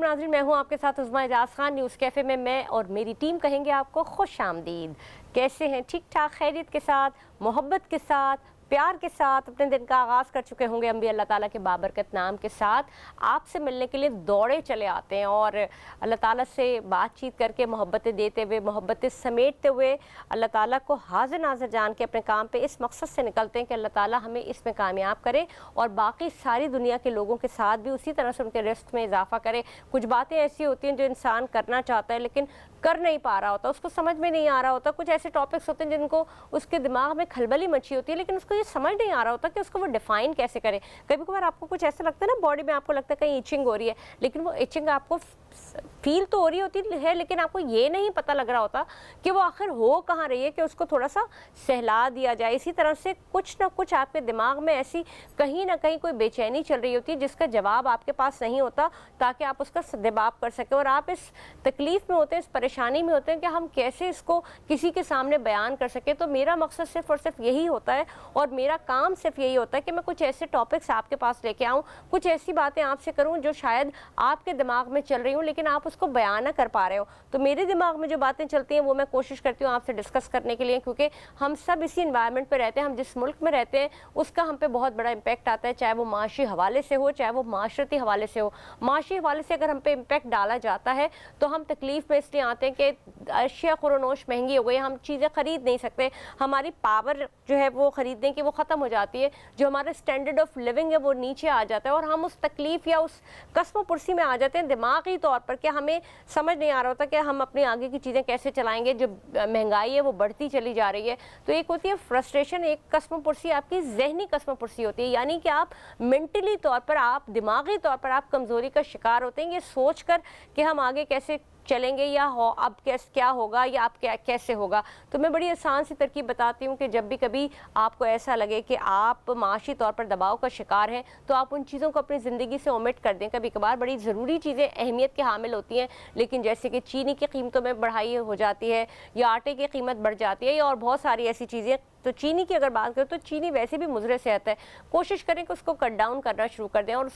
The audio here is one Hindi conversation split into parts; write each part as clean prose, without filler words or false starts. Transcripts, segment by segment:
नाज़रीन, मैं हूं आपके साथ उज़्मा एजाज खान। न्यूज़ कैफ़े में मैं और मेरी टीम कहेंगे आपको खुश आमदीद। कैसे हैं? ठीक ठाक, खैरियत के साथ, मोहब्बत के साथ, प्यार के साथ अपने दिन का आगाज़ कर चुके होंगे। हम भी अल्लाह ताला के बाबरकत नाम के साथ आपसे मिलने के लिए दौड़े चले आते हैं और अल्लाह ताला से बातचीत करके, मोहब्बतें देते हुए, मोहब्बतें समेटते हुए अल्लाह ताला को हाज़िर नाज़िर जान के अपने काम पे इस मकसद से निकलते हैं कि अल्लाह ताला हमें इसमें कामयाब करे और बाकी सारी दुनिया के लोगों के साथ भी उसी तरह से उनके रिस्क में इजाफा करे। कुछ बातें ऐसी होती हैं जो इंसान करना चाहता है लेकिन कर नहीं पा रहा होता, उसको समझ में नहीं आ रहा होता। कुछ ऐसे टॉपिक्स होते हैं जिनको उसके दिमाग में खलबली मची होती है लेकिन उसको ये समझ नहीं आ रहा होता कि उसको वो डिफाइन कैसे करे। कभी कभार आपको कुछ ऐसा लगता है ना, बॉडी में आपको लगता है कहीं इचिंग हो रही है, लेकिन वो इचिंग आपको फील तो हो रही होती है लेकिन आपको ये नहीं पता लग रहा होता कि वो आखिर हो कहाँ रही है, कि उसको थोड़ा सा सहला दिया जाए। इसी तरह से कुछ ना कुछ आपके दिमाग में ऐसी कहीं ना कहीं कोई बेचैनी चल रही होती है जिसका जवाब आपके पास नहीं होता, ताकि आप उसका जवाब कर सकें। और आप इस तकलीफ में होते हैं, इस परेशानी में होते हैं कि हम कैसे इसको किसी के सामने बयान कर सकें। तो मेरा मकसद सिर्फ और सिर्फ यही होता है और मेरा काम सिर्फ यही होता है कि मैं कुछ ऐसे टॉपिक्स आपके पास लेके आऊँ, कुछ ऐसी बातें आपसे करूँ जो शायद आपके दिमाग में चल रही हूँ लेकिन आप उसको बयान ना कर पा रहे हो। तो मेरे दिमाग में जो बातें चलती हैं वो मैं कोशिश करती हूँ आपसे डिस्कस करने के लिए, क्योंकि हम सब इसी इन्वायरमेंट पे रहते हैं। हम जिस मुल्क में रहते हैं उसका हम पे बहुत बड़ा इम्पैक्ट आता है, चाहे वो माशी हवाले से हो, चाहे वो माशरती हवाले से हो। माशी हवाले से अगर हम पे इम्पैक्ट डाला जाता है तो हम तकलीफ में इसलिए आते हैं कि अशिया खुरोनोश महंगी हो गई, हम चीज़ें ख़रीद नहीं सकते, हमारी पावर जो है वो ख़रीदने की वो ख़त्म हो जाती है, जो हमारा स्टैंडर्ड ऑफ लिविंग है वो नीचे आ जाता है और हम उस तकलीफ़ या उस कस्म पुरसी में आ जाते हैं दिमागी तौर पर कि हमें समझ नहीं आ रहा होता कि हम अपनी आगे की चीज़ें कैसे चलाएंगे। जो महंगाई है वो बढ़ती चली जा रही है। तो एक होती है फ्रस्ट्रेशन, एक कस्म पुरसी आपकी जहनी कस्म पुरसी होती है, यानी कि आप मेंटली तौर पर, आप दिमागी तौर पर आप कमज़ोरी का शिकार होते हैं, ये सोच कर कि हम आगे कैसे चलेंगे या हो अब क्या होगा या अब क्या कैसे होगा। तो मैं बड़ी आसान सी तरकीब बताती हूँ कि जब भी कभी आपको ऐसा लगे कि आप माशी तौर पर दबाव का शिकार हैं तो आप उन चीज़ों को अपनी ज़िंदगी से ओमिट कर दें। कभी कभार बड़ी ज़रूरी चीज़ें अहमियत के हामिल होती हैं, लेकिन जैसे कि चीनी की कीमतों में बढ़ाई हो जाती है या आटे की कीमत बढ़ जाती है या और बहुत सारी ऐसी चीज़ें। तो चीनी की अगर बात करें तो चीनी वैसे भी मुज़र सेहत है, कोशिश करें कि उसको कट डाउन करना शुरू कर दें और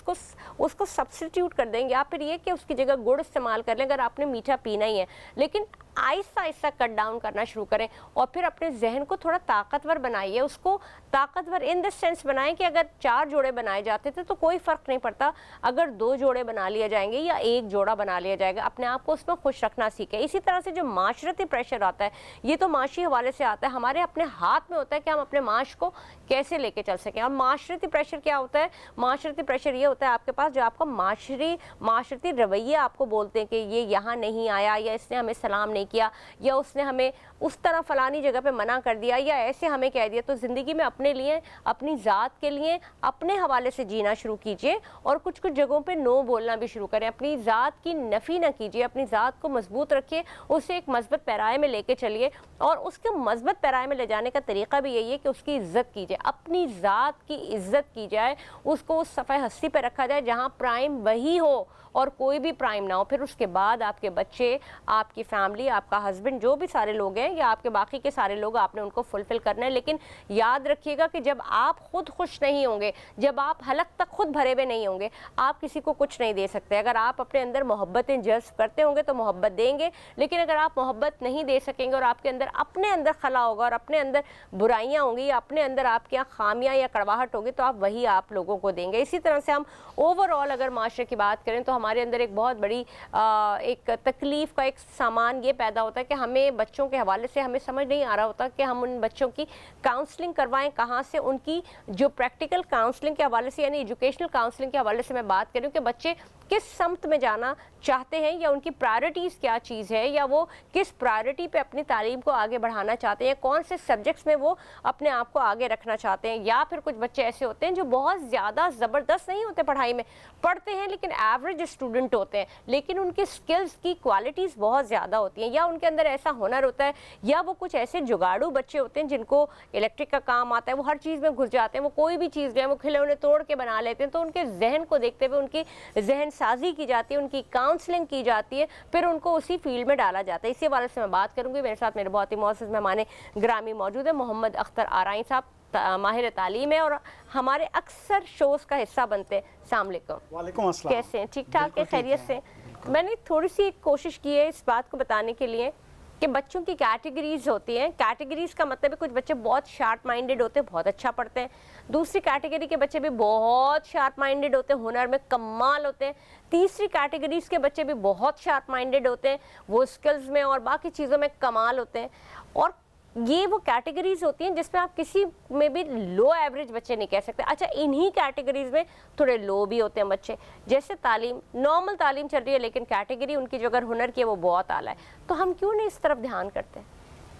उसको सब्स्टिट्यूट कर दें, या फिर ये कि उसकी जगह गुड़ इस्तेमाल कर लें अगर आपने मीठा पीना ही है। लेकिन आहिस्ता आहिस्ता कट डाउन करना शुरू करें और फिर अपने जहन को थोड़ा ताकतवर बनाइए। उसको ताकतवर इन द सेंस बनाएं कि अगर 4 जोड़े बनाए जाते थे तो कोई फ़र्क नहीं पड़ता अगर 2 जोड़े बना लिया जाएंगे या 1 जोड़ा बना लिया जाएगा। अपने आप को उसमें खुश रखना सीखें। इसी तरह से जो माशरती प्रेशर आता है ये तो माशी हवाले से आता है, हमारे अपने हाथ में होता है कि हम अपने माश को कैसे लेके चल सकें। और माशरती प्रेशर क्या होता है? माशरती प्रेशर ये होता है आपके पास जो आपका माशरती रवैये आपको बोलते हैं कि ये यहाँ नहीं आया, या इसने हमें सलाम नहीं किया, या उसने हमें उस तरह फलानी जगह पे मना कर दिया, या ऐसे हमें कह दिया। तो ज़िंदगी में अपने लिए, अपनी ज़ात के लिए अपने हवाले से जीना शुरू कीजिए और कुछ कुछ जगहों पे नो बोलना भी शुरू करें। अपनी ज़ात की नफ़ी ना कीजिए, अपनी ज़ात को मजबूत रखिए, उसे एक मस्बत पैराए में लेके चलिए और उसके मस्बत पैराए में ले जाने का तरीका भी यही है कि उसकी इज़्ज़त कीजिए, अपनी ज़ात की इज़्ज़त की जाए, उसको उस सफ़े हस्ती पर रखा जाए जहाँ प्राइम वही हो और कोई भी प्राइम ना हो। फिर उसके बाद आपके बच्चे, आपकी फैमिली, आपका हस्बैंड, जो भी सारे लोग हैं या आपके बाकी के सारे लोग, आपने उनको फुलफिल करना है। लेकिन याद रखिएगा कि जब आप खुद खुश नहीं होंगे, जब आप हलक तक खुद भरे हुए नहीं होंगे, आप किसी को कुछ नहीं दे सकते। अगर आप अपने अंदर मोहब्बतें जज्ब करते होंगे तो मोहब्बत देंगे, लेकिन अगर आप मोहब्बत नहीं दे सकेंगे और आपके अंदर अपने अंदर खला होगा और अपने अंदर बुराइयाँ होंगी या अपने अंदर आपके यहाँ खामियाँ या कड़वाहट होगी तो आप वही आप लोगों को देंगे। इसी तरह से हम ओवरऑल अगर माशरे की बात करें तो हमारे अंदर एक बहुत बड़ी एक तकलीफ़ का एक सामान ये पैदा होता है कि हमें बच्चों के हवाले से हमें समझ नहीं आ रहा होता कि हम उन बच्चों की काउंसलिंग करवाएं कहाँ से। उनकी जो प्रैक्टिकल काउंसलिंग के हवाले से यानी एजुकेशनल काउंसलिंग के हवाले से मैं बात करूँ कि बच्चे किस समत में जाना चाहते हैं या उनकी प्रायोरिटीज़ क्या चीज़ है, या वो किस प्रायोरिटी पे अपनी तालीम को आगे बढ़ाना चाहते हैं, कौन से सब्जेक्ट्स में वो अपने आप को आगे रखना चाहते हैं। या फिर कुछ बच्चे ऐसे होते हैं जो बहुत ज़्यादा ज़बरदस्त नहीं होते, पढ़ाई में पढ़ते हैं लेकिन एवरेज स्टूडेंट होते हैं, लेकिन उनकी स्किल्स की क्वालिटीज़ बहुत ज़्यादा होती हैं, या उनके अंदर ऐसा हुनर होता है, या वो कुछ ऐसे जुगाड़ू बच्चे होते हैं जिनको इलेक्ट्रिक का काम आता है, वो हर चीज़ में घुस जाते हैं, वो कोई भी चीज़ जो है वो खिलौने तोड़ के बना लेते हैं। तो उनके जहन को देखते हुए उनकी जहन साजी की जाती है, उनकी काउंसलिंग की जाती है, फिर उनको उसी फील्ड में डाला जाता है। इसी वाले से मैं बात करूंगी। मेरे साथ मेरे बहुत ही मौजूद मेहमान ग्रामी मौजूद है, मोहम्मद अख्तर आराई साहब। माहिर तालीम है और हमारे अक्सर शोज़ का हिस्सा बनते हैं। अस्सलाम वालेकुम। वालेकुम अस्सलाम। कैसे हैं? ठीक ठाक है? खैरियत से? मैंने थोड़ी सी कोशिश की है इस बात को बताने के लिए कि बच्चों की कैटेगरीज होती हैं। कैटेगरीज का मतलब है कुछ बच्चे बहुत शार्प माइंडेड होते हैं, बहुत अच्छा पढ़ते हैं। दूसरी कैटेगरी के बच्चे भी बहुत शार्प माइंडेड होते हैं, हुनर में कमाल होते हैं। तीसरी कैटेगरीज के बच्चे भी बहुत शार्प माइंडेड होते हैं, वो स्किल्स में और बाकी चीज़ों में कमाल होते हैं। और ये वो कैटेगरीज होती हैं जिसमें आप किसी में भी लो एवरेज बच्चे नहीं कह सकते। अच्छा, इन्हीं कैटेगरीज में थोड़े लो भी होते हैं बच्चे। जैसे तालीम, नॉर्मल तालीम चल रही है लेकिन कैटेगरी उनकी जो अगर हुनर की है वो बहुत आला है, तो हम क्यों नहीं इस तरफ ध्यान करते?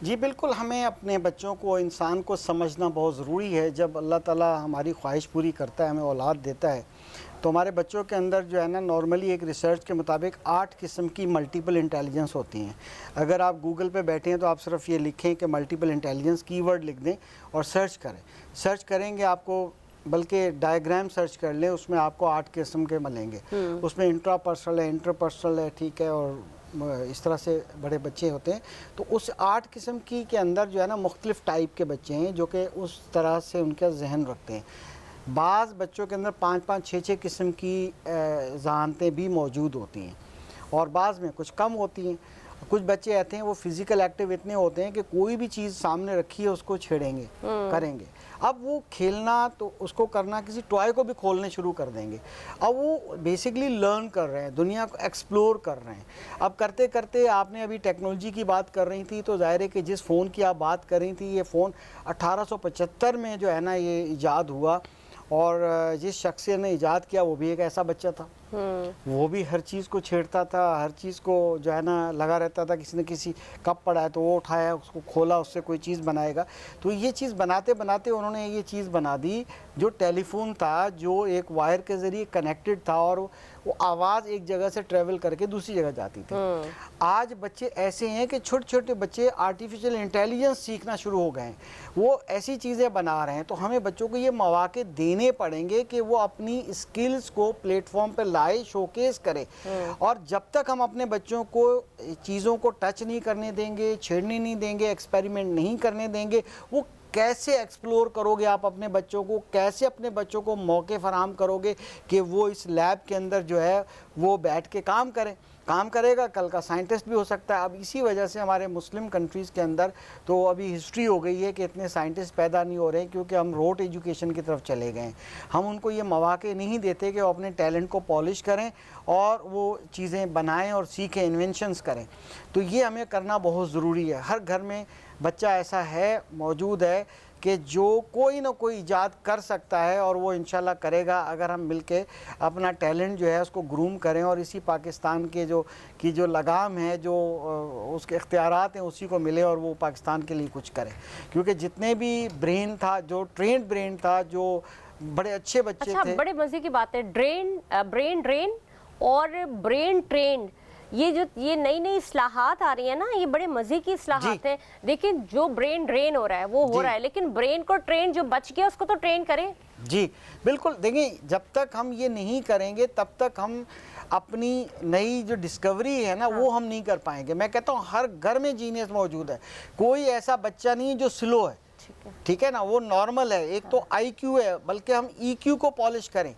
जी बिल्कुल, हमें अपने बच्चों को, इंसान को समझना बहुत ज़रूरी है। जब अल्लाह ताला हमारी ख्वाहिश पूरी करता है, हमें औलाद देता है, तो हमारे बच्चों के अंदर जो है ना, नॉर्मली एक रिसर्च के मुताबिक 8 किस्म की मल्टीपल इंटेलिजेंस होती हैं। अगर आप गूगल पे बैठे हैं तो आप सिर्फ ये लिखें कि मल्टीपल इंटेलिजेंस, कीवर्ड लिख दें और सर्च करें। सर्च करेंगे आपको, बल्कि डायग्राम सर्च कर लें, उसमें आपको 8 किस्म के मिलेंगे। उसमें इंट्रापर्सनल है, इंटरपर्सनल है, ठीक है, और इस तरह से बड़े बच्चे होते हैं। तो उस 8 किस्म की के अंदर जो है ना, मुख्तलिफ टाइप के बच्चे हैं जो कि उस तरह से उनका जहन रखते हैं। बाज़ बच्चों के अंदर 5-5, 6-6 किस्म की ज़हानतें भी मौजूद होती हैं और बाज़ में कुछ कम होती हैं। कुछ बच्चे ऐसे हैं वो फ़िज़िकल एक्टिव इतने होते हैं कि कोई भी चीज़ सामने रखी है उसको छेड़ेंगे, करेंगे। अब वो खेलना, तो उसको करना, किसी टॉय को भी खोलने शुरू कर देंगे। अब वो बेसिकली लर्न कर रहे हैं, दुनिया को एक्सप्लोर कर रहे हैं। अब करते करते, आपने अभी टेक्नोलॉजी की बात कर रही थी, तो ज़ाहिर है कि जिस फ़ोन की आप बात कर रही थी, ये फ़ोन 1875 में जो है ना ये ईजाद हुआ, और जिस शख्स ने ईजाद किया वो भी एक ऐसा बच्चा था। वो भी हर चीज़ को छेड़ता था, हर चीज़ को जो है ना लगा रहता था। किसी ने किसी कप पड़ा है तो वो उठाया, उसको खोला, उससे कोई चीज़ बनाएगा। तो ये चीज़ बनाते बनाते उन्होंने ये चीज़ बना दी जो टेलीफोन था, जो एक वायर के ज़रिए कनेक्टेड था और वो आवाज़ एक जगह से ट्रेवल करके दूसरी जगह जाती थी। आज बच्चे ऐसे हैं कि छोटे छोटे बच्चे आर्टिफिशियल इंटेलिजेंस सीखना शुरू हो गए हैं, वो ऐसी चीज़ें बना रहे हैं। तो हमें बच्चों को ये मौके देने पड़ेंगे कि वो अपनी स्किल्स को प्लेटफॉर्म पर लाए, शोकेस करे। और जब तक हम अपने बच्चों को चीज़ों को टच नहीं करने देंगे, छेड़ने नहीं देंगे, एक्सपेरिमेंट नहीं करने देंगे, वो कैसे एक्सप्लोर करोगे आप अपने बच्चों को, कैसे अपने बच्चों को मौके फराहम करोगे कि वो इस लैब के अंदर जो है वो बैठ के काम करें। काम करेगा, कल का साइंटिस्ट भी हो सकता है। अब इसी वजह से हमारे मुस्लिम कंट्रीज़ के अंदर तो अभी हिस्ट्री हो गई है कि इतने साइंटिस्ट पैदा नहीं हो रहे हैं, क्योंकि हम रोट एजुकेशन की तरफ चले गए हैं। हम उनको ये मौके नहीं देते कि वो अपने टैलेंट को पॉलिश करें और वो चीज़ें बनाएं और सीखें, इन्वेंशंस करें। तो ये हमें करना बहुत ज़रूरी है। हर घर में बच्चा ऐसा है, मौजूद है कि जो कोई ना कोई इजाद कर सकता है, और वो इंशाल्लाह करेगा अगर हम मिलके अपना टैलेंट जो है उसको ग्रूम करें और इसी पाकिस्तान के जो लगाम है, जो उसके इख्तियारात हैं, उसी को मिले और वो पाकिस्तान के लिए कुछ करे। क्योंकि जितने भी ब्रेन था, जो ट्रेंड ब्रेन था, जो बड़े अच्छे बच्चे थे। बड़े मज़े की बात है, ब्रेन ड्रेन और ब्रेन ट्रेंड, ये नई नई इस्लाहात आ रही है ना, ये बड़े मजे की इस्लाहात हैं। देखिए, जो ब्रेन ड्रेन हो रहा है वो हो रहा है, लेकिन ब्रेन को ट्रेन, जो बच गया उसको तो ट्रेन करें। जी बिल्कुल। देखिए, जब तक हम ये नहीं करेंगे तब तक हम अपनी नई जो डिस्कवरी है ना, वो हम नहीं कर पाएंगे। मैं कहता हूँ हर घर में जीनियस मौजूद है, कोई ऐसा बच्चा नहीं है जो स्लो है, ठीक है ना, वो नॉर्मल है। एक तो IQ है, बल्कि हम EQ को पॉलिश करें,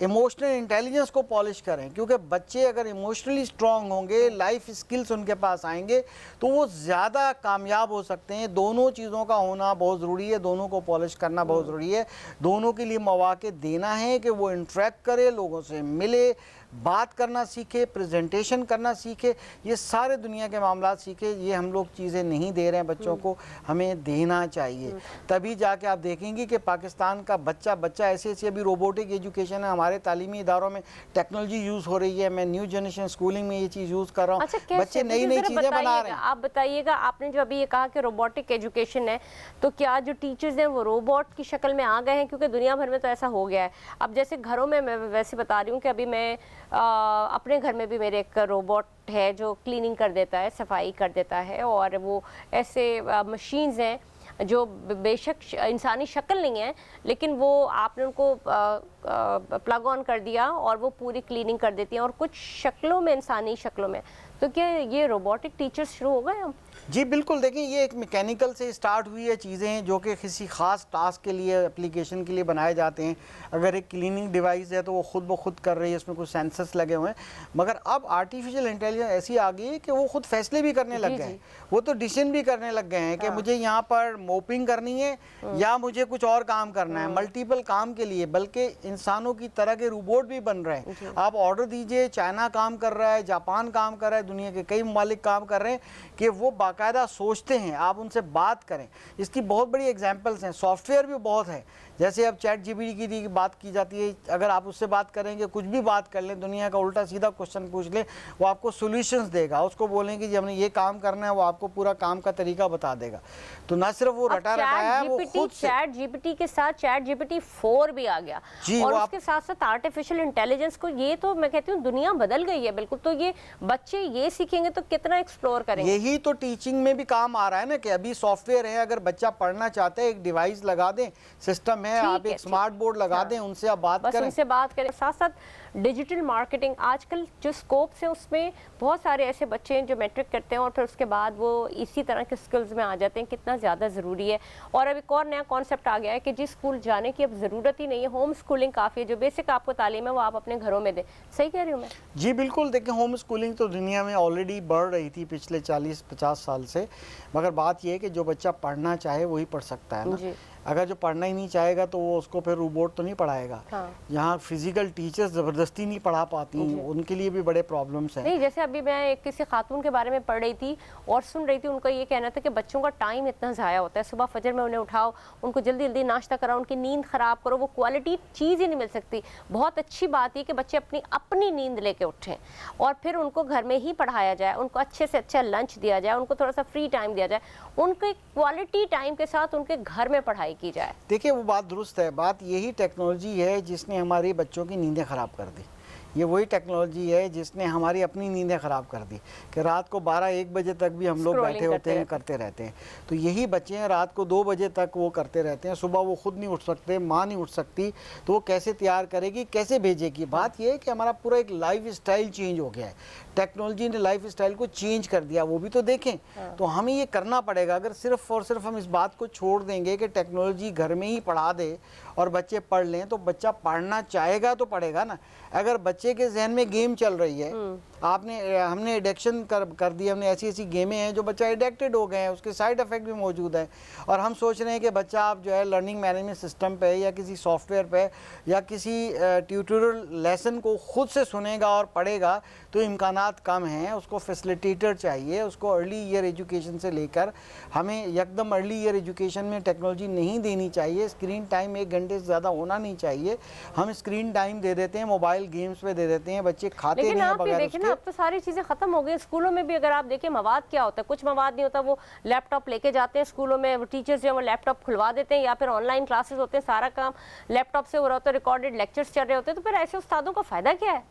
इमोशनल इंटेलिजेंस को पॉलिश करें। क्योंकि बच्चे अगर इमोशनली स्ट्रांग होंगे, लाइफ स्किल्स उनके पास आएंगे, तो वो ज़्यादा कामयाब हो सकते हैं। दोनों चीज़ों का होना बहुत ज़रूरी है, दोनों को पॉलिश करना बहुत ज़रूरी है। दोनों के लिए मौके देना है कि वो इंटरेक्ट करे, लोगों से मिले, बात करना सीखे, प्रेजेंटेशन करना सीखे, ये सारे दुनिया के मामला सीखे। ये हम लोग चीज़ें नहीं दे रहे हैं बच्चों को, हमें देना चाहिए। तभी जाके आप देखेंगे कि पाकिस्तान का बच्चा ऐसे ऐसे, अभी रोबोटिक एजुकेशन है, हमारे तालीमी इदारों में टेक्नोलॉजी यूज़ हो रही है। मैं न्यू जनरेशन स्कूलिंग में ये चीज़ यूज़ कर रहा हूँ। अच्छा, बच्चे नई नई चीज़ें बना रहे हैं। आप बताइएगा, आपने जो अभी ये कहा कि रोबोटिक एजुकेशन है, तो क्या जो टीचर्स हैं वो रोबोट की शक्ल में आ गए हैं? क्योंकि दुनिया भर में तो ऐसा हो गया है। अब जैसे घरों में, मैं वैसे बता रही हूँ कि अभी मैं अपने घर में भी मेरे एक रोबोट है जो क्लीनिंग कर देता है, सफाई कर देता है, और वो ऐसे मशीन्स हैं जो बेशक इंसानी शक्ल नहीं है, लेकिन वो आपने उनको प्लग ऑन कर दिया और वो पूरी क्लीनिंग कर देती हैं, और कुछ शक्लों में, इंसानी शक्लों में। तो क्या ये रोबोटिक टीचर्स शुरू हो गए हम? जी बिल्कुल, देखिए ये एक मैकेनिकल से स्टार्ट हुई है चीज़ें जो कि किसी ख़ास टास्क के लिए, एप्लीकेशन के लिए बनाए जाते हैं। अगर एक क्लीनिंग डिवाइस है तो वो खुद ब खुद कर रही है, उसमें कुछ सेंसर्स लगे हुए हैं। मगर अब आर्टिफिशियल इंटेलिजेंस ऐसी आ गई है कि वो खुद फैसले भी करने लग गए हैं, वो तो डिसीजन भी करने लग गए हैं कि मुझे यहाँ पर मोपिंग करनी है या मुझे कुछ और काम करना है, मल्टीपल काम के लिए। बल्कि इंसानों की तरह के रोबोट भी बन रहे हैं। आप ऑर्डर दीजिए, चाइना काम कर रहा है, जापान काम कर रहा है, दुनिया के कई ममालिक काम कर रहे हैं कि वो बाकायदा सोचते हैं, आप उनसे बात करें। इसकी बहुत बड़ी एग्जांपल्स हैं, सॉफ्टवेयर भी बहुत है। जैसे अब चैट जीपीटी की बात की जाती है, अगर आप उससे बात करेंगे, कुछ भी बात कर लें, दुनिया का उल्टा सीधा क्वेश्चन पूछ लें, वो आपको सॉल्यूशंस देगा। उसको बोलें कि जी हमने ये काम करना है, वो आपको पूरा काम का तरीका बता देगा। तो ना सिर्फ वो रटा रटाया है, वो खुद से चैट जीपीटी के साथ चैट जीपीटी 4 भी आ गया और उसके साथ साथ आर्टिफिशियल इंटेलिजेंस को, ये तो मैं कहती हूँ दुनिया बदल गई है बिल्कुल। तो ये बच्चे ये सीखेंगे तो कितना एक्सप्लोर करेंगे। यही तो टीचिंग में भी काम आ रहा है ना, कि अभी सॉफ्टवेयर है, अगर बच्चा पढ़ना चाहता है, एक डिवाइस लगा दें, सिस्टम है, आप एक स्मार्ट बोर्ड लगा दें, उनसे आप बात करें, उनसे बात करें। साथ साथ डिजिटल मार्केटिंग आजकल जो स्कोप से, उसमें बहुत सारे ऐसे बच्चे हैं जो मैट्रिक करते हैं और फिर उसके बाद वो इसी तरह के स्किल्स में आ जाते हैं। कितना ज़्यादा ज़रूरी है। और अब एक और नया कॉन्सेप्ट आ गया है कि जिस स्कूल जाने की अब ज़रूरत ही नहीं है, होम स्कूलिंग काफ़ी है। जो बेसिक आपको तालीम है वो आप अपने घरों में दें। सही कह रही हूँ मैं? जी बिल्कुल। देखिए होम स्कूलिंग तो दुनिया में ऑलरेडी बढ़ रही थी पिछले 40-50 साल से, मगर बात यह है कि जो बच्चा पढ़ना चाहे वही पढ़ सकता है ना। अगर जो पढ़ना ही नहीं चाहेगा तो वो उसको फिर रोबोट तो नहीं पढ़ाएगा। यहाँ फिजिकल टीचर्स ज़बरदस्ती नहीं पढ़ा पाती, उनके लिए भी बड़े प्रॉब्लम्स हैं। नहीं, जैसे अभी मैं एक किसी खातून के बारे में पढ़ रही थी और सुन रही थी, उनका ये कहना था कि बच्चों का टाइम इतना ज़ाया होता है। सुबह फजर में उन्हें उठाओ, उनको जल्दी जल्दी नाश्ता कराओ, उनकी नींद ख़राब करो, वो क्वालिटी चीज़ ही नहीं मिल सकती। बहुत अच्छी बात है कि बच्चे अपनी नींद लेके उठें और फिर उनको घर में ही पढ़ाया जाए, उनको अच्छे से अच्छा लंच दिया जाए, उनको थोड़ा सा फ्री टाइम दिया जाए, उनके क्वालिटी टाइम के साथ उनके घर में पढ़ाई की जाए। देखिए वो बात दुरुस्त है। बात यही टेक्नोलॉजी है जिसने हमारे बच्चों की नींदें ख़राब कर दी। ये वही टेक्नोलॉजी है जिसने हमारी अपनी नींदें ख़राब कर दी कि रात को 12-1 बजे तक भी हम लोग बैठे होते हैं, करते रहते हैं। तो यही बच्चे हैं, रात को 2 बजे तक वो करते रहते हैं, सुबह वो खुद नहीं उठ सकते, माँ नहीं उठ सकती, तो वो कैसे तैयार करेगी, कैसे भेजेगी। बात ये है कि हमारा पूरा एक लाइफ स्टाइल चेंज हो गया है। टेक्नोलॉजी ने लाइफ स्टाइल को चेंज कर दिया, वो भी तो देखें। तो हमें ये करना पड़ेगा। अगर सिर्फ और सिर्फ हम इस बात को छोड़ देंगे कि टेक्नोलॉजी घर में ही पढ़ा दे और बच्चे पढ़ लें, तो बच्चा पढ़ना चाहेगा तो पढ़ेगा ना। अगर बच्चे के जहन में गेम चल रही है, हमने एडिक्शन कर दी, हमने ऐसी ऐसी गेमें हैं जो बच्चा एडिक्टेड हो गए हैं, उसके साइड इफ़ेक्ट भी मौजूद है। और हम सोच रहे हैं कि बच्चा आप जो है लर्निंग मैनेजमेंट सिस्टम पे या किसी सॉफ्टवेयर पे या किसी ट्यूटोरियल लेसन को खुद से सुनेगा और पढ़ेगा, तो इम्कानात कम हैं। उसको फैसिलिटेटर चाहिए, उसको अर्ली ईयर एजुकेशन से लेकर हमें एकदम अर्ली ईयर एजुकेशन में टेक्नोलॉजी नहीं देनी चाहिए। स्क्रीन टाइम 1 घंटे से ज़्यादा होना नहीं चाहिए। हम स्क्रीन टाइम दे देते हैं, मोबाइल गेम्स पे दे देते हैं, बच्चे खाते नहीं हैं बगैर उसके। अब तो सारी चीज़ें ख़त्म हो गई। स्कूलों में भी अगर आप देखें, मवाद क्या होता है, कुछ मवाद नहीं होता, वो लैपटॉप लेके जाते हैं स्कूलों में, टीचर्स जो है वो लैपटॉप खुलवा देते हैं, या फिर ऑनलाइन क्लासेस होते हैं, सारा काम लैपटॉप से हो रहा होता है, रिकॉर्डेड लेक्चर्स चल रहे होते हैं। तो फिर ऐसे उस्तादों का फ़ायदा क्या है?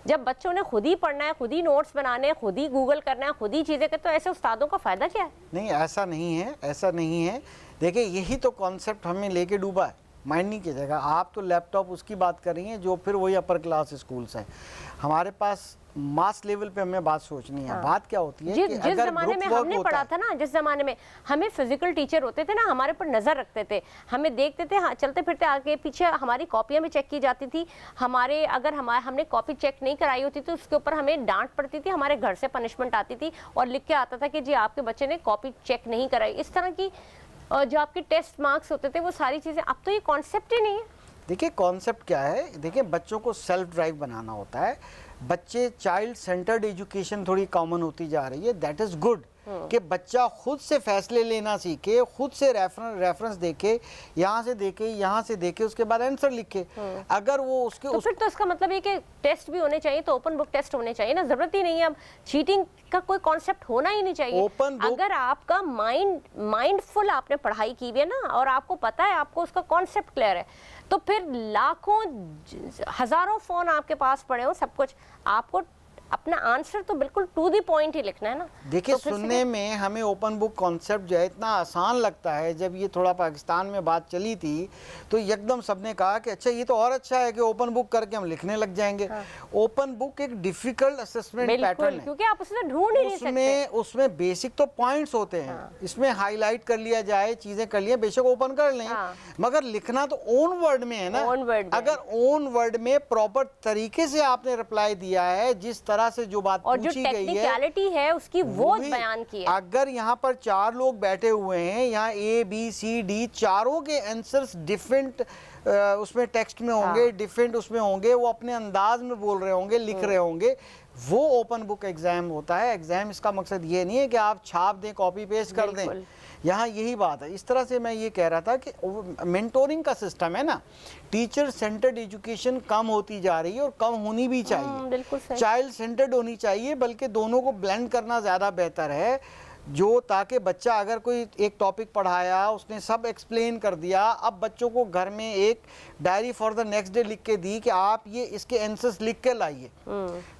जब बच्चों ने खुद ही पढ़ना है, खुद ही नोट्स बनाने हैं, खुद ही गूगल करना है, खुद ही चीज़ें करते, तो ऐसे उस्तादों का फ़ायदा क्या है? नहीं, ऐसा नहीं है, ऐसा नहीं है। देखिए यही तो कॉन्सेप्ट हमें लेके डूबा है, माइंड नहीं कीजिएगा। आप तो लैपटॉप उसकी बात कर रही हैं जो फिर वही अपर क्लास स्कूल्स हैं। हमारे पास मास लेवल पे हमें बात सोचनी है। बात क्या होती है कि जिस ज़माने में हमने पढ़ा था ना, जिस ज़माने में हमें फिजिकल टीचर होते थे ना, हमारे पर नज़र रखते थे, हमें देखते थे, हाँ, चलते फिरते आगे पीछे हमारी कॉपियाँ भी चेक की जाती थी। अगर हमने कॉपी चेक नहीं कराई होती तो उसके ऊपर हमें डांट पड़ती थी, हमारे घर से पनिशमेंट आती थी और लिख के आता था कि जी आपके बच्चे ने कॉपी चेक नहीं कराई। इस तरह की जो आपके टेस्ट मार्क्स होते थे, वो सारी चीज़ें, अब तो ये कॉन्सेप्ट ही नहीं है। देखिए कॉन्सेप्ट क्या है, देखिए बच्चों को सेल्फ ड्राइव बनाना होता है। बच्चे चाइल्ड सेंटर्ड एजुकेशन थोड़ी कॉमन होती जा रही है, दैट इज़ गुड। कि बच्चा खुद से फैसले लेना सीखे, खुद से रेफरेंस देखे, यहाँ से देखे, उसके बाद आंसर लिखे। अगर वो उसके तो फिर तो इसका मतलब है कि टेस्ट भी होने चाहिए, तो ओपन बुक टेस्ट होने चाहिए ना। जरूरत ही नहीं है, अब चीटिंग का कोई कॉन्सेप्ट होना ही नहीं चाहिए। ओपन बुक, अगर आपका माइंडफुल आपने पढ़ाई की हुई है ना, और आपको पता है, आपको उसका कॉन्सेप्ट क्लियर है, तो फिर लाखों हजारों फोन आपके पास पड़े हो, सब कुछ आपको अपना आंसर तो बिल्कुल टू द पॉइंट ही लिखना है ना। देखिए तो फिर से सुनने में हमें ओपन बुक कॉन्सेप्ट जो है इतना आसान लगता है। जब ये थोड़ा पाकिस्तान में बात चली थी तो एकदम सबने कहा कि अच्छा ये तो और अच्छा है कि ओपन बुक करके हम लिखने लग जाएंगे। ओपन बुक एक डिफिकल्ट असेसमेंट पैटर्न बिल्कुल, है, क्योंकि आप उसमें ढूंढ ही नहीं सकते। उसमें बेसिक तो पॉइंट्स होते हैं, इसमें हाईलाइट कर लिया जाए, चीजें कर लिया, बेशक ओपन कर लें, मगर लिखना तो ओन वर्ड में है ना। ओन वर्ड में। अगर ओन वर्ड में प्रॉपर तरीके से आपने रिप्लाई दिया है, जिस तरह से जो बात और जो पूछी गई है, टेक्निकलिटी है उसकी वो भी बयान की है। अगर यहाँ पर 4 लोग बैठे हुए हैं, यहाँ A B C D चारों के आंसर्स डिफरेंट उसमें टेक्स्ट में होंगे, डिफरेंट उसमें होंगे, वो अपने अंदाज में बोल रहे होंगे, लिख रहे होंगे, वो ओपन बुक एग्जाम होता है। एग्जाम इसका मकसद ये नहीं है कि आप छाप दें, कॉपी पेस्ट कर दें, यहाँ यही बात है। इस तरह से मैं ये कह रहा था कि मेंटोरिंग का सिस्टम है ना, टीचर सेंटर्ड एजुकेशन कम होती जा रही है और कम होनी भी चाहिए, बिल्कुल सही। चाइल्ड सेंटर्ड होनी चाहिए, बल्कि दोनों को ब्लेंड करना ज़्यादा बेहतर है। जो ताकि बच्चा अगर कोई एक टॉपिक पढ़ाया, उसने सब एक्सप्लेन कर दिया, अब बच्चों को घर में एक diary for the next day लिख के दी कि आप ये इसके आंसर्स लिख के लाइए,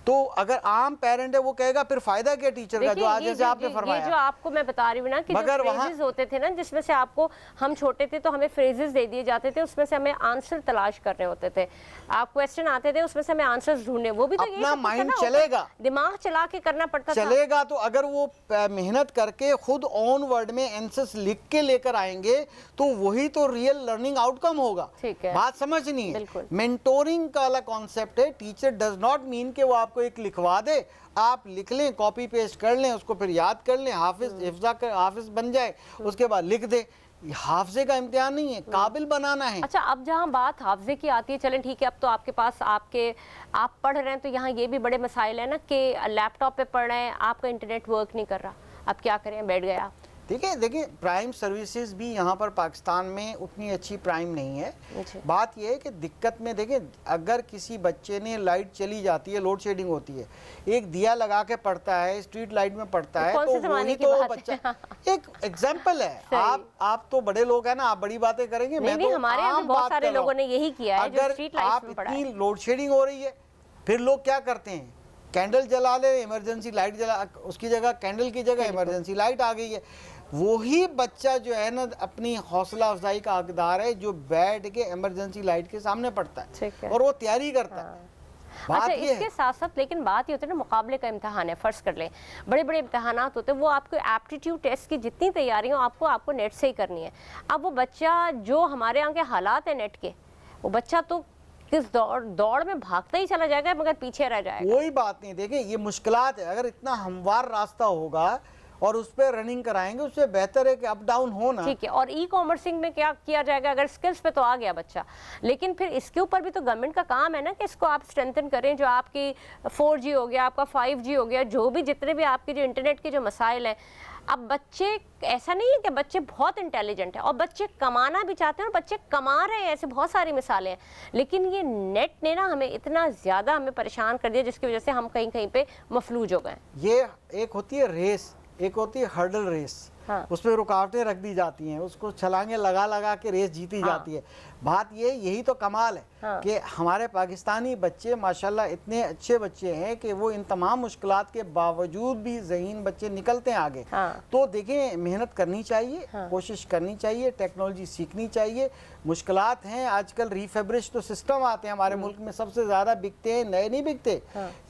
तो अगर आम पेरेंट है वो कहेगा फिर फायदा क्या टीचर का, जो आज जैसे आपने फरमाया। ये जो आपको मैं बता रही हूँ ना कि जो फ्रेजेस होते थे ना, जिसमें से आपको, हम छोटे थे तो हमें फ्रेजेस दे दिए जाते थे, उसमें से हमें आंसर तलाश करने होते थे। आप क्वेश्चन आते थे, उसमें से हमें आंसर्स ढूंढने, वो भी तो अपना माइंड चलेगा, दिमाग चला के करना पड़ता था। चलेगा तो अगर वो मेहनत करके खुद ऑन वर्ड में आंसर्स लिख के लेकर आएंगे तो वही तो रियल लर्निंग आउटकम होगा। ठीक है, बात समझनी है। मेंटोरिंग का अलग कॉन्सेप्ट है। टीचर डज नॉट मीन कि वो आपको एक लिखवा दे, आप लिख लें, कॉपी पेस्ट कर लें, उसको फिर याद कर लें, हाफिज बन जाए, उसके बाद लिख दे। हाफजे का इम्तिहान नहीं है, काबिल बनाना है। अच्छा, अब जहाँ बात हाफजे की आती है, चलें ठीक है, अब तो आपके पास आप पढ़ रहे हैं तो यहाँ ये भी बड़े मसाइल है ना कि लैपटॉप पे पढ़ रहे हैं, आपका इंटरनेट वर्क नहीं कर रहा, अब क्या करें, बैठ गया। देखिए प्राइम सर्विसेज भी यहाँ पर पाकिस्तान में उतनी अच्छी प्राइम नहीं है। बात यह है कि दिक्कत में देखिए, अगर किसी बच्चे ने लाइट चली जाती है, लोड शेडिंग होती है, एक दिया लगा के पढ़ता है, स्ट्रीट लाइट में पढ़ता है, तो वही तो बच्चा एक एग्जाम्पल है। आप तो बड़े लोग हैं ना, आप बड़ी बातें करेंगे, मैं तो हमारे यहाँ बहुत सारे लोगों ने यही किया है। अगर आप इतनी लोड शेडिंग हो रही है, फिर लोग क्या करते हैं, कैंडल जला ले, इमरजेंसी लाइट जला, उसकी जगह कैंडल की जगह इमरजेंसी लाइट आ गई है। वही बच्चा जो है ना अपनी हौसला अफजाई का हकदार है जो बैठ के इमरजेंसी लाइट के सामने पढ़ता है और वो तैयारी करता है। अच्छा, इसके साथ साथ लेकिन बात ये होती है ना, मुकाबले का इम्तिहान है, फर्ज कर लें, बड़े बड़े इम्तिहानात होते हैं, वो आपको एप्टीट्यूड टेस्ट की जितनी तैयारी हो आपको नेट से ही करनी है। अब वो बच्चा, जो हमारे यहाँ के हालात है नेट के, वो बच्चा तो किस दौड़ में भागता ही चला जाएगा मगर पीछे रह जाएगा। कोई बात नहीं, देखिए ये मुश्किलात है। अगर इतना हमवार रास्ता होगा और उस पर रनिंग कराएंगे, उससे बेहतर है कि अप डाउन हो ना। ठीक है, और ई कॉमर्सिंग में क्या किया जाएगा, अगर स्किल्स पे तो आ गया बच्चा, लेकिन फिर इसके ऊपर भी तो गवर्नमेंट का काम है ना कि इसको आप स्ट्रेंथन करें। जो आपकी 4G हो गया, आपका 5G हो गया, जो भी जितने भी आपके जो इंटरनेट के जो मसाइल हैं, अब बच्चे, ऐसा नहीं है कि बच्चे बहुत इंटेलिजेंट हैं और बच्चे कमाना भी चाहते हैं और बच्चे कमा रहे हैं, ऐसे बहुत सारी मिसालें हैं, लेकिन ये नेट ने ना हमें इतना ज़्यादा हमें परेशान कर दिया जिसकी वजह से हम कहीं कहीं पे मफलूज हो गए। ये एक होती है रेस, एक होती है हर्डल रेस। उसमें रुकावटें रख दी जाती हैं, उसको छलांगे लगा लगा के रेस जीती जाती है। बात ये, यही तो कमाल है कि हमारे पाकिस्तानी बच्चे माशाल्लाह इतने अच्छे बच्चे हैं कि वो इन तमाम मुश्किलात के बावजूद भी ज़हीन बच्चे निकलते हैं आगे। तो देखें, मेहनत करनी चाहिए, कोशिश करनी चाहिए, टेक्नोलॉजी सीखनी चाहिए। मुश्किलात हैं, आजकल रीफेब्रिश तो सिस्टम आते हैं हमारे मुल्क में, सबसे ज़्यादा बिकते हैं, नए नहीं बिकते।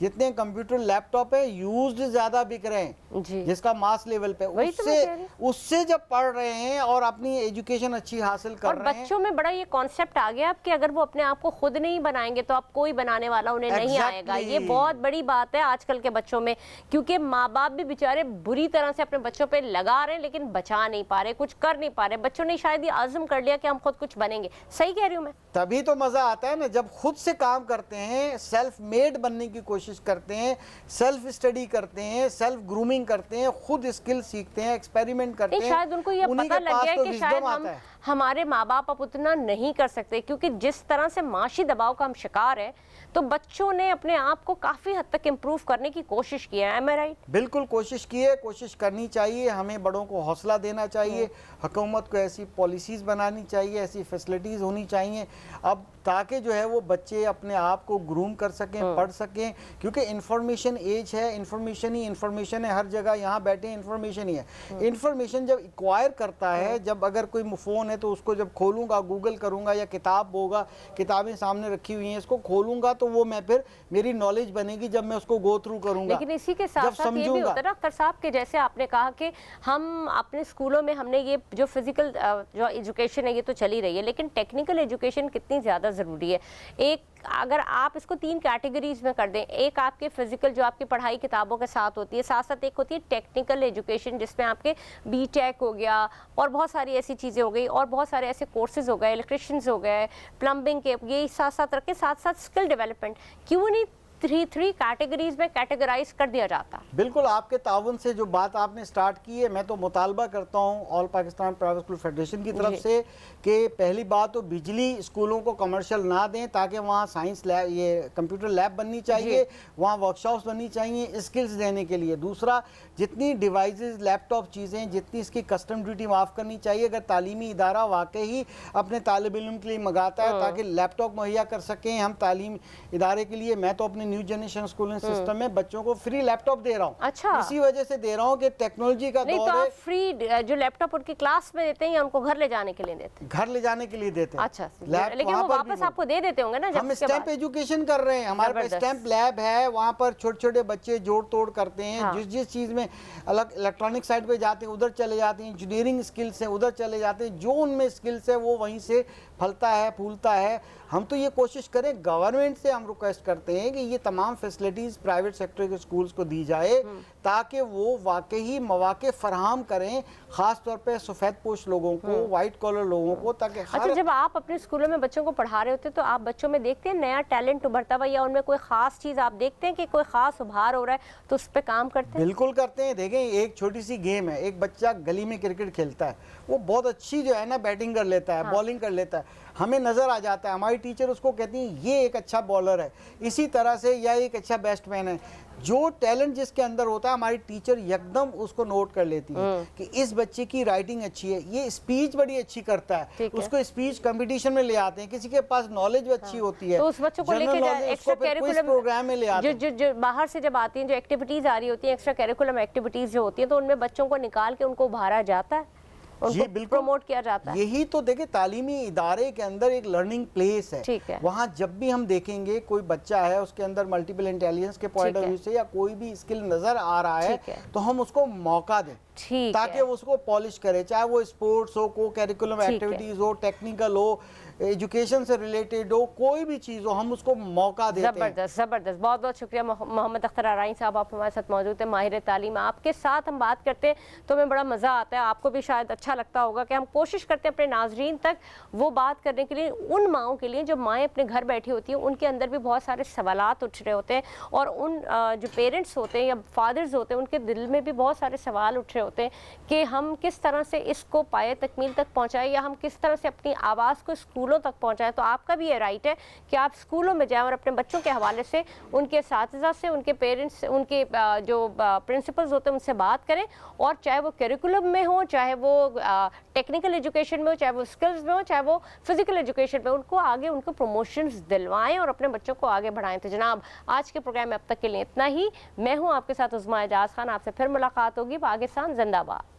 जितने कंप्यूटर लैपटॉप है यूज्ड ज़्यादा बिक रहे हैं, जिसका मास लेवल पे, उससे जब पढ़ रहे हैं और अपनी एजुकेशन अच्छी हासिल कर रहे हैं। बच्चों में बड़ा ये कॉन्सेप्ट आ गया कि अगर वो अपने आप को खुद नहीं बनाएंगे तो अब कोई बनाने वाला उन्हें नहीं आएगा। ये बहुत बड़ी बात है आजकल के बच्चों में, क्योंकि माँ बाप भी बेचारे बुरी तरह से अपने बच्चों पे लगा रहे हैं लेकिन बचा नहीं पा रहे, कुछ कर नहीं पा रहे। बच्चों ने शायद ये आज़म कर लिया कि हम खुद कुछ बनेंगे। सही कह रही हूँ मैं? तभी तो मजा आता है ना, जब खुद से काम करते हैं, सेल्फ मेड बनने की कोशिश करते हैं, सेल्फ स्टडी करते हैं, सेल्फ ग्रूमिंग करते हैं, खुद स्किल सीखते हैं, एक्सपेरिमेंट करते हैं। शायद उनको ये पता लग गया कि शायद हमारे माँ बाप अब उतना नहीं कर सकते, क्योंकि जिस तरह से माशी दबाव का हम शिकार है, तो बच्चों ने अपने आप को काफ़ी हद तक इम्प्रूव करने की कोशिश की है। एम आई राइट? बिल्कुल कोशिश की है, कोशिश करनी चाहिए। हमें बड़ों को हौसला देना चाहिए, हुकूमत को ऐसी पॉलिसीज़ बनानी चाहिए, ऐसी फैसिलिटीज़ होनी चाहिए। अब ताकि जो है वो बच्चे अपने आप को ग्रूम कर सकें, पढ़ सकें, क्योंकि इंफॉर्मेशन एज है, इंफॉर्मेशन ही इंफॉर्मेशन है, हर जगह यहाँ बैठे इंफॉर्मेशन ही है। इंफॉर्मेशन जब एक्वायर करता है, जब अगर कोई फ़ोन है तो उसको जब खोलूँगा, गूगल करूँगा, या किताब होगा, किताबें सामने रखी हुई हैं, इसको खोलूँगा तो वो मैं फिर मेरी नॉलेज बनेगी जब मैं उसको गो थ्रू करूँगा। लेकिन इसी के साथ साथ ये भी होता है ना अख्तर साहब के, जैसे आपने कहा कि हम अपने स्कूलों में हमने ये जो फिजिकल जो एजुकेशन है ये तो चली रही है, लेकिन टेक्निकल एजुकेशन कितनी ज़्यादा ज़रूरी है। एक अगर आप इसको 3 कैटेगरीज में कर दें, एक आपके फिजिकल जो आपकी पढ़ाई किताबों के साथ होती है, साथ साथ एक होती है टेक्निकल एजुकेशन जिसमें आपके बीटेक हो गया और बहुत सारी ऐसी चीज़ें हो गई और बहुत सारे ऐसे कोर्सेज हो गए, इलेक्ट्रिशियंस हो गए, प्लम्बिंग के, ये साथ साथ रख के साथ साथ स्किल डेवलपमेंट, क्यों नहीं 3 कैटेगरीज में कैटेगराइज कर दिया जाता? बिल्कुल, आपके ताउन से जो बात आपने स्टार्ट की है, मैं तो मुतालबा करता हूँ all Pakistan private school federation की तरफ से कि पहली बात तो बिजली स्कूलों को कमर्शियल ना दें, ताकि वहाँ साइंस लैब, ये कंप्यूटर लैब बननी चाहिए, वहाँ वर्कशॉप्स बननी चाहिए स्किल्स देने के लिए। दूसरा, जितनी डिवाइसेस, लैपटॉप चीज़ें, जितनी इसकी कस्टम ड्यूटी माफ़ करनी चाहिए। अगर तालीमी इदारा वाकई ही अपने तालिब इल्म के लिए मंगाता है ताकि लैपटॉप मुहैया कर सकें हम तालीम इदारे के लिए, मैं तो अपने न्यू जनरेशन स्कूलिंग सिस्टम में बच्चों को फ्री लैपटॉप दे रहा हूँ। अच्छा, इसी वजह से दे रहा हूँ कि टेक्नोलॉजी का नहीं दौर तो है। आप फ्री जो लैपटॉप उनकी क्लास में देते हैं या उनको घर ले जाने के लिए देते हैं? घर ले जाने के लिए देते हैं। अच्छा, लेकिन वो वापस आपको दे देते होंगे ना? हम स्टैम्प एजुकेशन कर रहे हैं, हमारे पास स्टैम्प लैब है, वहाँ पर छोटे छोटे बच्चे जोड़ तोड़ करते हैं। जिस जिस चीज़ में अलग इलेक्ट्रॉनिक साइड पे जाते हैं उधर चले जाते हैं, इंजीनियरिंग स्किल्स हैं उधर चले जाते हैं, जो उनमें स्किल्स है वो वहीं से फलता है, फूलता है। हम तो ये कोशिश करें, गवर्नमेंट से हम रिक्वेस्ट करते हैं कि ये तमाम फैसिलिटीज़ प्राइवेट सेक्टर के स्कूल्स को दी जाए ताकि वो वाकई मौके फराहम करें, ख़ास तौर पे सफ़ेद पोश लोगों को, वाइट कॉलर लोगों को, ताकि अच्छा, जब आप अपने स्कूलों में बच्चों को पढ़ा रहे होते हैं तो आप बच्चों में देखते हैं नया टैलेंट उभरता हुआ, या उनमें कोई ख़ास चीज़ आप देखते हैं कि कोई ख़ास उभार हो रहा है तो उस पर काम करते हैं? बिल्कुल करते हैं। देखें, एक छोटी सी गेम है, एक बच्चा गली में क्रिकेट खेलता है, वो बहुत अच्छी जो है ना बैटिंग कर लेता है, बॉलिंग कर लेता है, हमें नज़र आ जाता है, हमारी टीचर उसको कहती है ये एक अच्छा बॉलर है, इसी तरह से या एक अच्छा बैट्समैन है। जो टैलेंट जिसके अंदर होता है हमारी टीचर एकदम उसको नोट कर लेती है कि इस बच्चे की राइटिंग अच्छी है, ये स्पीच बड़ी अच्छी करता है, उसको स्पीच कंपटीशन में ले आते हैं। किसी के पास नॉलेज अच्छी होती है तो उस बच्चों को लेके एक्स्ट्रा करिकुलम प्रोग्राम में ले आते हैं। जो बाहर से जब आती हैं, जो एक्टिविटीज आ रही होती हैं, एक्स्ट्रा करिकुलम एक्टिविटीज जो होती है, तो उनमें बच्चों को निकाल के उनको उभारा जाता है, उनको प्रमोट किया जाता है। यही तो देखिए, तालीमी इदारे के अंदर एक लर्निंग प्लेस है। ठीक है। वहाँ जब भी हम देखेंगे कोई बच्चा है उसके अंदर मल्टीपल इंटेलिजेंस के पॉइंट ऑफ व्यू से या कोई भी स्किल नजर आ रहा है तो हम उसको मौका दें ताकि उसको पॉलिश करे, चाहे वो स्पोर्ट्स हो, को करिकुलम एक्टिविटीज हो, टेक्निकल हो, एजुकेशन से रिलेटेड हो, कोई भी चीज़ हो, हम उसको मौका देते हैं। ज़बरदस्त ज़बरदस्त, बहुत बहुत शुक्रिया मोहम्मद अख्तर आराई साहब, आप हमारे साथ मौजूद हैं, माहिर तालीम। आपके साथ हम बात करते हैं तो हमें बड़ा मज़ा आता है, आपको भी शायद अच्छा लगता होगा कि हम कोशिश करते हैं अपने नाजरीन तक वो बात करने के लिए, उन माओं के लिए जो माएँ अपने घर बैठी होती हैं, उनके अंदर भी बहुत सारे सवालात उठ रहे होते हैं, और उन जो पेरेंट्स होते हैं या फादर्स होते हैं उनके दिल में भी बहुत सारे सवाल उठ रहे होते हैं कि हम किस तरह से इसको पाए तकमील तक पहुँचाएँ, या हम किस तरह से अपनी आवाज़ को स्कूलों तक पहुंचाएं। तो आपका भी ये राइट है कि आप स्कूलों में जाएं और अपने बच्चों के हवाले से उनके साथिज़ा से, उनके पेरेंट्स, उनके जो प्रिंसिपल्स होते हैं उनसे बात करें, और चाहे वो करिकुलम में हो, चाहे वो टेक्निकल एजुकेशन में हो, चाहे वो स्किल्स में हो, चाहे वो फिजिकल एजुकेशन में, उनको आगे उनको प्रमोशंस दिलवाएं और अपने बच्चों को आगे बढ़ाएं। तो जनाब, आज के प्रोग्राम में अब तक के लिए इतना ही। मैं हूँ आपके साथ उस्मा एजाज खान, आपसे फिर मुलाकात होगी। पाकिस्तान जिंदाबाद।